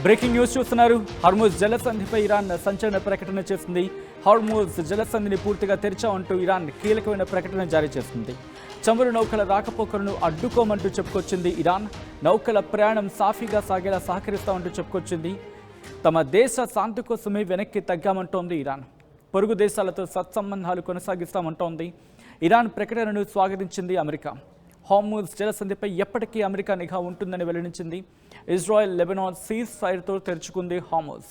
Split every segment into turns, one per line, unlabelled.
Breaking news చూస్తున్నారు. Hormuz జలసంధిపై Iran సంచలన ప్రకటన చేసింది. హార్మూజ్ జలసంధిని పూర్తిగా తెరిచామంటూ ఇరాన్ కీలకమైన ప్రకటన జారీ చేసింది. చమురు నౌకల రాకపోకలను అడ్డుకోమంటూ చెప్పుకొచ్చింది ఇరాన్. నౌకల ప్రయాణం సాఫీగా సాగేలా సహకరిస్తామంటూ చెప్పుకొచ్చింది. తమ దేశ శాంతి కోసమే వెనక్కి తగ్గామంటోంది ఇరాన్. పొరుగు దేశాలతో సత్సంబంధాలు కొనసాగిస్తామంటోంది. ఇరాన్ ప్రకటనను స్వాగతించింది అమెరికా. హార్మూజ్ జలసంధిపై ఎప్పటికీ అమెరికా నిఘా ఉంటుందని వెల్లడించింది. ఇజ్రాయెల్ లెబనాన్ సీజ్ ఫైర్తో తెరుచుకుంది హార్మూజ్.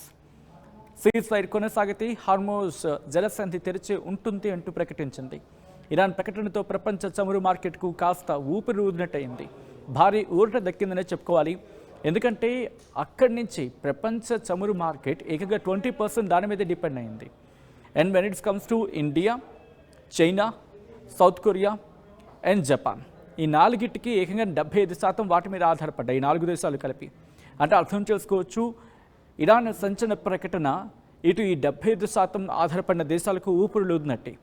సీజ్ ఫైర్ కొనసాగితే హార్మూజ్ జలసంధి తెరిచి ఉంటుంది అంటూ ప్రకటించింది. ఇరాన్ ప్రకటనతో ప్రపంచ చమురు మార్కెట్కు కాస్త ఊపిరి ఊదినట్టయింది. భారీ ఊరట దక్కిందనే చెప్పుకోవాలి. ఎందుకంటే అక్కడి నుంచి ప్రపంచ చమురు మార్కెట్ ఏకంగా 20% దాని మీద డిపెండ్ అయింది. And when it's comes to India, China, south Korea and Japan, ఈ నాలుగిటికి ఏకంగా 75% వాటి మీద ఆధారపడ్డాయి, ఈ 4 దేశాలు కలిపి. అంటే అర్థం చేసుకోవచ్చు, ఇరాన్ సంచలన ప్రకటన ఇటు ఈ 75% ఆధారపడిన దేశాలకు ఊపిరిలూదినట్టే.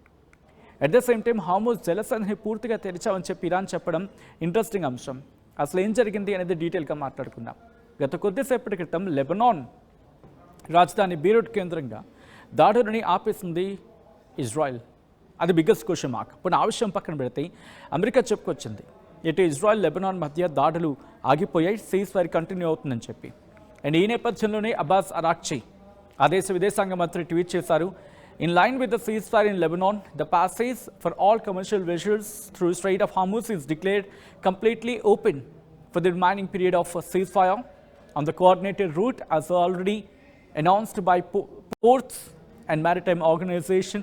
At the same time Hormuz జలసంధిని పూర్తిగా తెరిచామని చెప్పి ఇరాన్ చెప్పడం ఇంట్రెస్టింగ్ అంశం. అసలు ఏం జరిగింది అనేది డీటెయిల్గా మాట్లాడుకుందాం. గత కొద్దిసేపటి క్రితం లెబనాన్ రాజధాని బీరూట్ కేంద్రంగా దాడులని ఆపేసింది ఇజ్రాయెల్. అది బిగ్గెస్ట్ క్వశ్చన్ మార్క్. ఇప్పుడు ఆ విషయం పక్కన పెడితే అమెరికా చెప్పుకొచ్చింది, ఇటు ఇజ్రాయెల్ లెబనాన్ మధ్య దాడులు ఆగిపోయాయి, సీజ్ ఫైర్ కంటిన్యూ అవుతుందని చెప్పి. అండ్ ఈ నేపథ్యంలోనే అబ్బాస్ అరాక్చి, ఆ దేశ విదేశాంగ మంత్రి, ట్వీట్ చేశారు. In line with the cease fire in Lebanon, the passage for all commercial vessels through straight of Hormuz is declared completely open for the remaining period of ceasefire on the coordinated route as already announced by Ports and Maritime Organization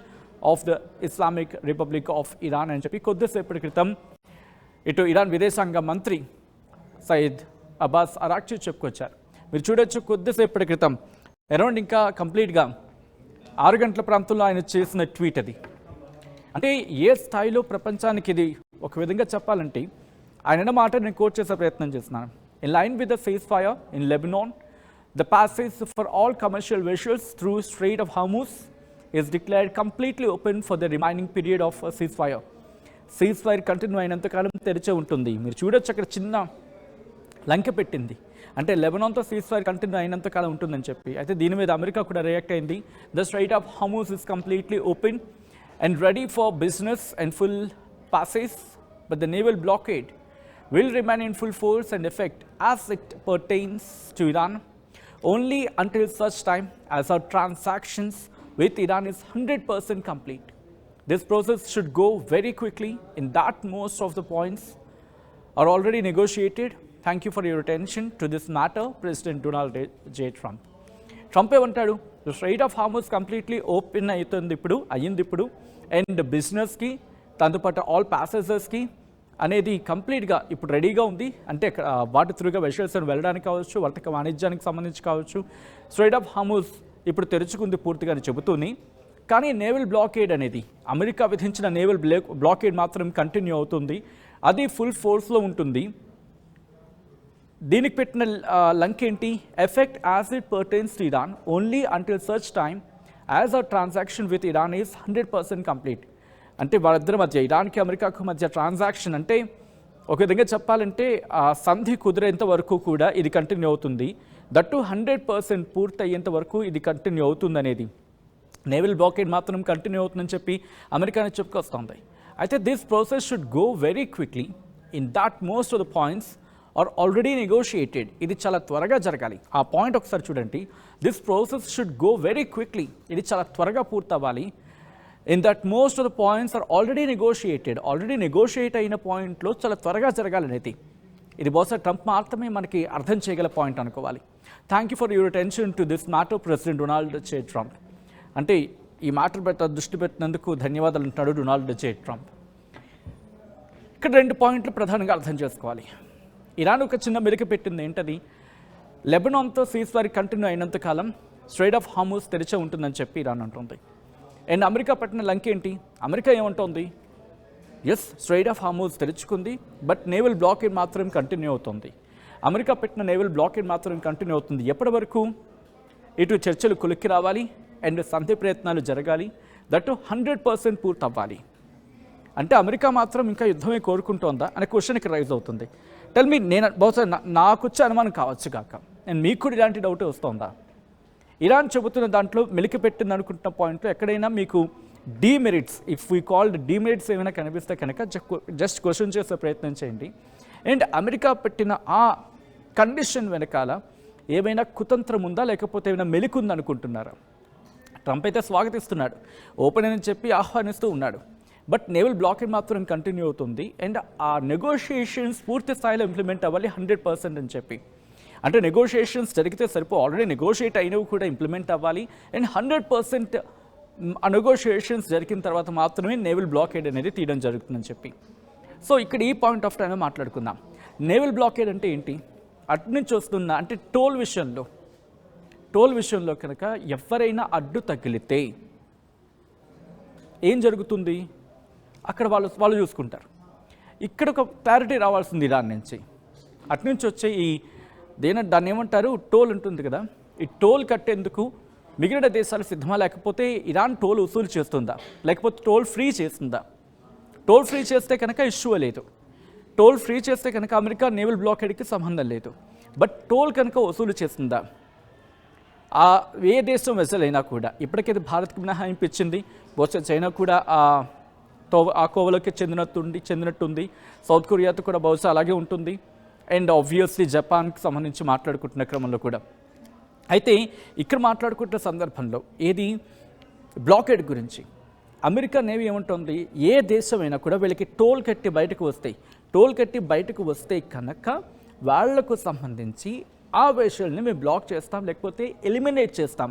of the Islamic republic of Iran అని చెప్పి కొద్దిసేపటి క్రితం ఇటు Iran విదేశాంగ మంత్రి సయీద్ అబ్బాస్ అరాక్చి చెప్పుకొచ్చారు. మీరు చూడొచ్చు, కొద్దిసేపటి క్రితం అరౌండ్ ఇంకా కంప్లీట్గా 6 గంటల ప్రాంతంలో ఆయన చేసిన ట్వీట్ అది. అంటే ఏ స్థాయిలో ప్రపంచానికి ఇది ఒక విధంగా చెప్పాలంటే ఆయన మాట నేను కోట్ చేసే ప్రయత్నం చేస్తున్నాను. In line with the cease fire in Lebanon, the passage for all commercial vessels through straight of Hormuz is declared completely open for the remaining period of ceasefire. Ceasefire continue అయినంతకాలం తెరిచే ఉంటుంది. మీరు చూడొచ్చు, అక్కడ చిన్న లంకె పెట్టింది, అంటే లెబనాన్తో ceasefire కంటిన్యూ అయినంతకాలం ఉంటుందని చెప్పి. అయితే దీని మీద అమెరికా కూడా రియాక్ట్ అయింది. The straight of Hormuz is completely open and ready for business and full passage, but the naval blockade will remain in full force and effect as it pertains to Iran only until such time as our transactions with Iran is 100% complete. This process should go very quickly in that most of the points are already negotiated. Thank you for your attention to this matter, President Donald J. Trump. Trump ఏమంటాడు, straight of Hormuz completely open అయ్యింది ఇప్పుడు, and బిజినెస్కి దాంతోపాటు all ప్యాసెంజర్స్కి అనేది కంప్లీట్గా ఇప్పుడు రెడీగా ఉంది. అంటే వాటి త్రూగా వెషల్స్ వెళ్ళడానికి కావచ్చు, వర్తక వాణిజ్యానికి సంబంధించి కావచ్చు, స్ట్రైట్ ఆఫ్ హార్మూజ్ ఇప్పుడు తెరుచుకుంది పూర్తిగా అని చెబుతూనే. కానీ నేవల్ బ్లాకేడ్ అనేది, అమెరికా విధించిన నేవల్ బ్లాకేడ్ మాత్రం కంటిన్యూ అవుతుంది. అది ఫుల్ ఫోర్స్లో ఉంటుంది. దీనికి పెట్టిన లంక్ ఏంటి, effect as it pertains to Iran only until such time as a transaction with Iran is 100% complete. అంటే వాళ్ళిద్దరి మధ్య, ఇరాన్కి అమెరికాకు మధ్య ట్రాన్సాక్షన్ అంటే ఒక విధంగా చెప్పాలంటే సంధి కుదిరేంత వరకు కూడా ఇది కంటిన్యూ అవుతుంది. దట్టు 100% పూర్తి అయ్యేంత వరకు ఇది కంటిన్యూ అవుతుంది అనేది. నేవల్ బ్లాకేడ్ మాత్రం కంటిన్యూ అవుతుందని చెప్పి అమెరికానే చెప్పుకొస్తుంది. అయితే this process should go very quickly in that most of the points are already negotiated. ఇది చాలా త్వరగా జరగాలి. ఆ పాయింట్ ఒకసారి చూడండి. This process should go very quickly, ఇది చాలా త్వరగా పూర్తవ్వాలి. In that most of the points are already negotiated, already negotiate అయిన పాయింట్లో చాలా త్వరగా జరగాలనేది. ఇది బహుశా ట్రంప్ మాత్రమే మనకి అర్థం చేయగల పాయింట్ అనుకోవాలి. Thank you for your attention to this matter, president Donald J Trump. అంటే ఈ మ్యాటర్ దృష్టి పెట్టినందుకు ధన్యవాదాలు అంటున్నాడు డొనాల్డ్ జే ట్రంప్. ఇక్కడ 2 పాయింట్లు ప్రధానంగా అర్థం చేసుకోవాలి. ఇరాన్ ఒక చిన్న మెరుగు పెట్టింది, ఏంటది, లెబనాన్తో సీజ్ ఫైర్ కంటిన్యూ అయినంతకాలం స్ట్రైట్ ఆఫ్ హార్మూజ్ తెరిచే ఉంటుందని చెప్పి ఇరాన్ అంటుంది. అండ్ అమెరికా పట్టిన లంక్ ఏంటి, అమెరికా ఏమంటుంది, ఎస్ స్ట్రైట్ ఆఫ్ హార్మూజ్ తెరుచుకుంది, బట్ నేవల్ బ్లాకేడ్ మాత్రం కంటిన్యూ అవుతుంది. అమెరికా పెట్టిన నేవల్ బ్లాకేడ్ మాత్రం కంటిన్యూ అవుతుంది. ఎప్పటి వరకు, ఇటు చర్చలు కొలిక్కి రావాలి అండ్ సంధి ప్రయత్నాలు జరగాలి, దట్టు 100% పూర్తి అవ్వాలి. అంటే అమెరికా మాత్రం ఇంకా యుద్ధమే కోరుకుంటోందా అనే క్వశ్చన్ ఇక్కడ రైజ్ అవుతుంది. టెల్ మీ, నేను బహుశా నాకు వచ్చే అనుమానం కావచ్చు కాక, అండ్ మీకు కూడా ఇలాంటి డౌట్ వస్తుందా? ఇరాన్ చెబుతున్న దాంట్లో మెలికి పెట్టింది అనుకుంటున్న పాయింట్లో ఎక్కడైనా మీకు demerits, if we called demerits ఏమైనా కనిపిస్తే కనుక జస్ట్ క్వశ్చన్ చేసే ప్రయత్నం చేయండి. అండ్ అమెరికా పెట్టిన ఆ కండిషన్ వెనకాల ఏమైనా కుతంత్రం ఉందా, లేకపోతే ఏమైనా మెలికుందా అనుకుంటున్నారా? ట్రంప్ అయితే స్వాగతిస్తున్నాడు, ఓపెన్ అని చెప్పి ఆహ్వానిస్తూ ఉన్నాడు. బట్ నేవల్ బ్లాకేడ్ మాత్రం కంటిన్యూ అవుతుంది. అండ్ ఆ నెగోషియేషన్స్ పూర్తి స్థాయిలో ఇంప్లిమెంట్ అవ్వాలి 100% అని చెప్పి. అంటే నెగోషియేషన్స్ జరిగితే సరిపో, ఆల్రెడీ నెగోషియేట్ అయినవి కూడా ఇంప్లిమెంట్ అవ్వాలి. అండ్ 100% ఆ నెగోషియేషన్స్ జరిగిన తర్వాత మాత్రమే నేవల్ బ్లాకేడ్ అనేది తీయడం జరుగుతుందని చెప్పి. సో ఇక్కడ ఈ పాయింట్ ఆఫ్ టైంలో మాట్లాడుకుందాం. నేవల్ బ్లాకేడ్ అంటే ఏంటి? అటు నుంచి వస్తున్న అంటే టోల్ విషయంలో కనుక ఎవరైనా అడ్డు తగిలితే ఏం జరుగుతుంది? అక్కడ వాళ్ళు చూసుకుంటారు. ఇక్కడ ఒక క్లారిటీ రావాల్సింది ఇరాన్ నుంచి. అటు నుంచి వచ్చే దాన్ని ఏమంటారు, టోల్ ఉంటుంది కదా, ఈ టోల్ కట్టేందుకు మిగిలిన దేశాలు సిద్ధమా, లేకపోతే ఇరాన్ టోల్ వసూలు చేస్తుందా, లేకపోతే టోల్ ఫ్రీ చేస్తుందా? టోల్ ఫ్రీ చేస్తే కనుక ఇష్యూ లేదు. టోల్ ఫ్రీ చేస్తే కనుక అమెరికా నేవల్ బ్లాకేడ్కి సంబంధం లేదు. బట్ టోల్ కనుక వసూలు చేస్తుందా? ఏ దేశం వెసల్ అయినా కూడా, ఇప్పటికైతే భారత్కి మినహాయింపు ఇచ్చింది, బహుశా చైనా కూడా ఆ కోవలోకి చెందినట్టుంది. సౌత్ కొరియాతో కూడా బహుశా అలాగే ఉంటుంది. అండ్ ఆబ్వియస్లీ జపాన్కి సంబంధించి మాట్లాడుకుంటున్న క్రమంలో కూడా. అయితే ఇక్కడ మాట్లాడుకుంటున్న సందర్భంలో ఏది బ్లాకేడ్ గురించి అమెరికా నేవీ ఏమంటుంది, ఏ దేశమైనా కూడా వీళ్ళకి టోల్ కట్టి బయటకు వస్తే కనుక వాళ్లకు సంబంధించి ఆ విషయాల్ని మేము బ్లాక్ చేస్తాం, లేకపోతే ఎలిమినేట్ చేస్తాం.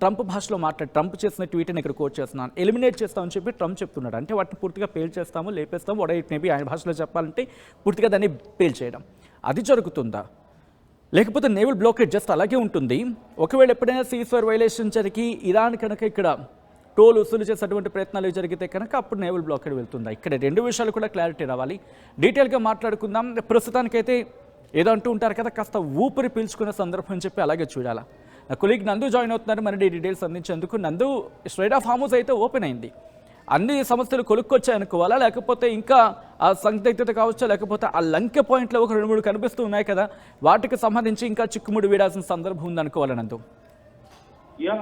ట్రంప్ చేసిన ట్వీట్ని ఇక్కడ కోట్ చేస్తున్నాను, ఎలిమినేట్ చేస్తామని చెప్పి ట్రంప్ చెప్తున్నాడు. అంటే వాటిని పూర్తిగా పేల్ చేస్తాము, లేపేస్తాము, వాట్ ఇట్ మేబీ ఆయన భాషలో చెప్పాలంటే పూర్తిగా దాన్ని పేల్ చేయడం. అది జరుగుతుందా? లేకపోతే నేవల్ బ్లాకేడ్ జస్ట్ అలాగే ఉంటుంది? ఒకవేళ ఎప్పుడైనా సీజ్ఫైర్ వైలేషన్ జరిగి ఇరాన్ కనుక ఇక్కడ టోల్ వసూలు చేసేటువంటి ప్రయత్నాలు జరిగితే కనుక అప్పుడు నేవల్ బ్లాకేడ్ వెళ్తుందా? ఇక్కడ రెండు విషయాలు కూడా క్లారిటీ రావాలి. డీటెయిల్గా మాట్లాడుకుందాం. ప్రస్తుతానికైతే ఏదో అంటూ ఉంటారు కదా, కాస్త ఊపిరి పీల్చుకునే సందర్భం అని చెప్పి అలాగే చూడాలా. నా కొలీగ్ నందు జాయిన్ అవుతున్నారు మరి డీటెయిల్స్ అందించేందుకు. నందు, స్ట్రైట్ ఆఫ్ హార్మూజ్ అయితే ఓపెన్ అయింది, అన్ని సమస్యలు కొలుక్కొచ్చాయనుకోవాలా, లేకపోతే ఇంకా ఆ సందిగ్ధత కావచ్చా, లేకపోతే ఆ లంకె పాయింట్లో ఒక 2-3 కనిపిస్తూ ఉన్నాయి కదా, వాటికి సంబంధించి ఇంకా చిక్కుముడి వీడాల్సిన సందర్భం ఉందనుకోవాలా నందు?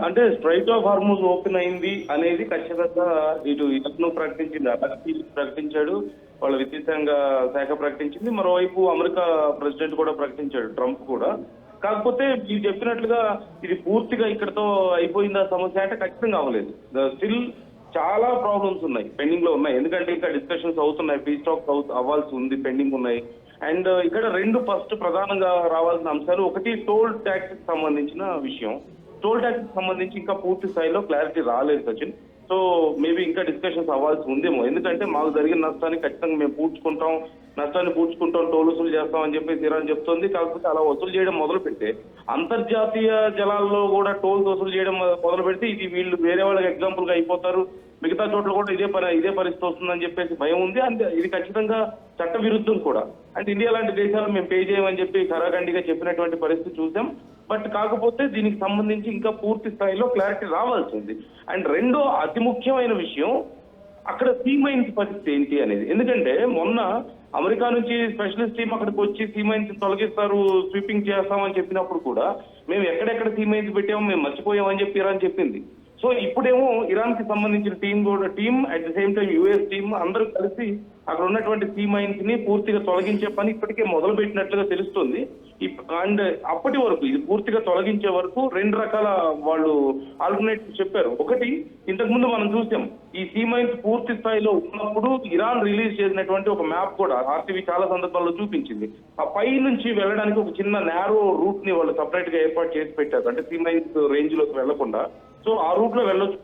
అంటే స్ట్రైట్ ఆఫ్ హార్మూజ్ ఓపెన్ అయింది అనేది ఖచ్చితంగా ఇటు ఇరాన్ ప్రకటించింది, అలాగే ప్రకటించాడు, వాళ్ళ విదేశాంగ శాఖ ప్రకటించింది, మరోవైపు అమెరికా ప్రెసిడెంట్ కూడా ప్రకటించాడు, ట్రంప్ కూడా. కాకపోతే మీరు చెప్పినట్లుగా ఇది పూర్తిగా ఇక్కడతో అయిపోయిందా సమస్య అంటే ఖచ్చితంగా అవ్వలేదు. స్టిల్ చాలా ప్రాబ్లమ్స్ ఉన్నాయి, పెండింగ్ లో ఉన్నాయి. ఎందుకంటే ఇంకా డిస్కషన్స్ అవుతున్నాయి, పీస్ టాక్ అవ్వాల్సి ఉంది, పెండింగ్ ఉన్నాయి. అండ్ ఇక్కడ ఫస్ట్ ప్రధానంగా రావాల్సిన అంశాలు, ఒకటి టోల్ ట్యాక్స్ కి సంబంధించిన విషయం. టోల్ ట్యాక్స్ కి సంబంధించి ఇంకా పూర్తి స్థాయిలో క్లారిటీ రాలేదు సచిన్. సో మేబీ ఇంకా డిస్కషన్స్ అవ్వాల్సి ఉందేమో. ఎందుకంటే మాకు జరిగిన నష్టాన్ని ఖచ్చితంగా మేము నష్టాన్ని పూడ్చుకుంటాం, టోల్ వసూలు చేస్తాం అని చెప్పేసి ఇరాన్ చెప్తోంది. కాకపోతే అలా వసూలు చేయడం మొదలు పెడితే, అంతర్జాతీయ జలాల్లో కూడా టోల్స్ వసూలు చేయడం మొదలు పెడితే ఇది వీళ్ళు వేరే వాళ్ళకి ఎగ్జాంపుల్ గా అయిపోతారు, మిగతా చోట్ల కూడా ఇదే పరిస్థితి వస్తుందని చెప్పేసి భయం ఉంది. అంటే ఇది ఖచ్చితంగా చట్ట విరుద్ధం కూడా. అంటే ఇండియా లాంటి దేశాలు మేము పే చేయమని చెప్పి ఖరాఖండిగా చెప్పినటువంటి పరిస్థితి చూసాం. బట్ కాకపోతే దీనికి సంబంధించి ఇంకా పూర్తి స్థాయిలో క్లారిటీ రావాల్సి ఉంది. అండ్ రెండో అతి ముఖ్యమైన విషయం, అక్కడ సీ మైన్స్ పరిస్థితి ఏంటి అనేది. ఎందుకంటే మొన్న అమెరికా నుంచి స్పెషలిస్ట్ టీం అక్కడికి వచ్చి సీ మైన్స్ తొలగిస్తారు, స్వీపింగ్ చేస్తామని చెప్పినప్పుడు కూడా మేము ఎక్కడెక్కడ సీ మైన్స్ పెట్టామో మేము మర్చిపోయామని చెప్పి ఇరాన్ చెప్పింది. సో ఇప్పుడేమో ఇరాన్ కి సంబంధించిన team at the same time US team అందరూ కలిసి అక్కడ ఉన్నటువంటి సీ మైన్స్ ని పూర్తిగా తొలగించే పని ఇప్పటికే మొదలు పెట్టినట్లుగా తెలుస్తుంది. అండ్ అప్పటి వరకు ఇది పూర్తిగా తొలగించే వరకు 2 రకాల వాళ్ళు ఆల్టర్నేటివ్ చెప్పారు. ఒకటి, ఇంతకు ముందు మనం చూసాం, ఈ సీ మైన్స్ పూర్తి స్థాయిలో ఉన్నప్పుడు ఇరాన్ రిలీజ్ చేసినటువంటి ఒక మ్యాప్ కూడా ఆర్టీవీ చాలా సందర్భాల్లో చూపించింది. ఆ పై నుంచి వెళ్ళడానికి ఒక చిన్న నేరో రూట్ ని వాళ్ళు సపరేట్ గా ఏర్పాటు చేసి పెట్టారు, అంటే సీ మైన్స్ రేంజ్ లోకి వెళ్లకుండా. సో ఆ రూట్ లో వెళ్ళొచ్చు.